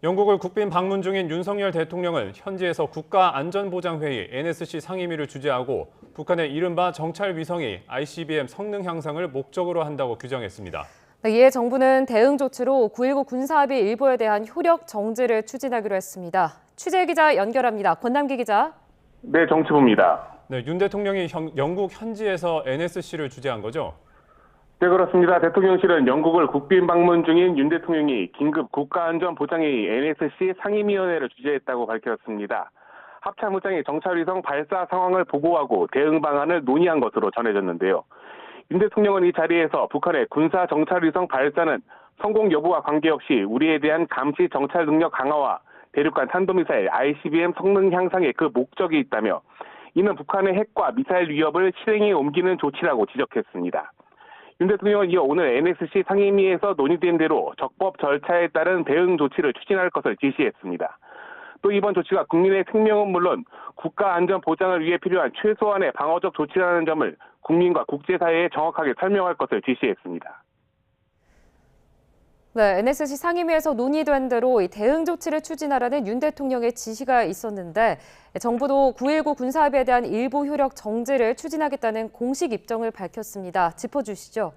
영국을 국빈 방문 중인 윤석열 대통령은 현지에서 국가안전보장회의 NSC 상임위를 주재하고 북한의 이른바 정찰 위성이 ICBM 성능 향상을 목적으로 한다고 규정했습니다. 이에 정부는 대응 조치로 9.19 군사합의 일부에 대한 효력 정지를 추진하기로 했습니다. 취재 기자 연결합니다. 권남기 기자. 네, 정치부입니다. 네, 윤 대통령이 영국 현지에서 NSC를 주재한 거죠? 네, 그렇습니다. 대통령실은 영국을 국빈 방문 중인 윤 대통령이 긴급 국가안전보장회의 NSC 상임위원회를 주재했다고 밝혔습니다. 합참의장이 정찰위성 발사 상황을 보고하고 대응 방안을 논의한 것으로 전해졌는데요. 윤 대통령은 이 자리에서 북한의 군사 정찰위성 발사는 성공 여부와 관계없이 우리에 대한 감시 정찰 능력 강화와 대륙간 탄도미사일 ICBM 성능 향상에 그 목적이 있다며 이는 북한의 핵과 미사일 위협을 실행에 옮기는 조치라고 지적했습니다. 윤 대통령은 이어 오늘 NSC 상임위에서 논의된 대로 적법 절차에 따른 대응 조치를 추진할 것을 지시했습니다. 또 이번 조치가 국민의 생명은 물론 국가 안전 보장을 위해 필요한 최소한의 방어적 조치라는 점을 국민과 국제사회에 정확하게 설명할 것을 지시했습니다. 네, NSC 상임위에서 논의된 대로 이 대응 조치를 추진하라는 윤 대통령의 지시가 있었는데 정부도 9.19 군사합의에 대한 일부 효력 정지를 추진하겠다는 공식 입장을 밝혔습니다. 짚어주시죠.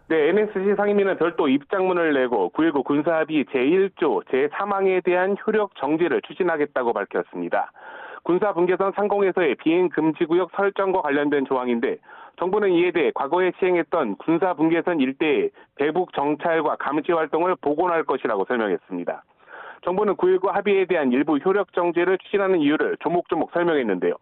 네, NSC 상임위는 별도 입장문을 내고 9.19 군사합의 제1조 제3항에 대한 효력 정지를 추진하겠다고 밝혔습니다. 군사분계선 상공에서의 비행금지구역 설정과 관련된 조항인데 정부는 이에 대해 과거에 시행했던 군사분계선 일대의 대북 정찰과 감시 활동을 복원할 것이라고 설명했습니다. 정부는 9.19 합의에 대한 일부 효력 정지를 추진하는 이유를 조목조목 설명했는데요.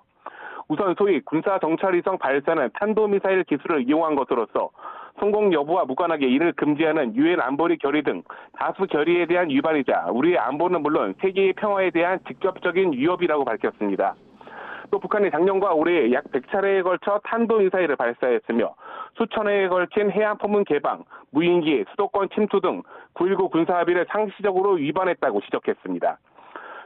우선 소위 군사정찰위성 발사는 탄도미사일 기술을 이용한 것으로서 성공 여부와 무관하게 이를 금지하는 유엔 안보리 결의 등 다수 결의에 대한 위반이자 우리의 안보는 물론 세계의 평화에 대한 직접적인 위협이라고 밝혔습니다. 또 북한이 작년과 올해 약 100차례에 걸쳐 탄도미사일을 발사했으며 수천 회에 걸친 해안포문 개방, 무인기, 수도권 침투 등 9.19 군사합의를 상시적으로 위반했다고 지적했습니다.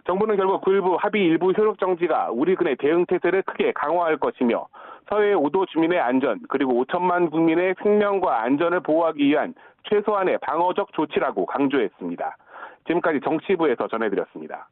정부는 결국 9.19 합의 일부 효력 정지가 우리 군의 대응 태세를 크게 강화할 것이며 서해 5도 주민의 안전 그리고 5천만 국민의 생명과 안전을 보호하기 위한 최소한의 방어적 조치라고 강조했습니다. 지금까지 정치부에서 전해드렸습니다.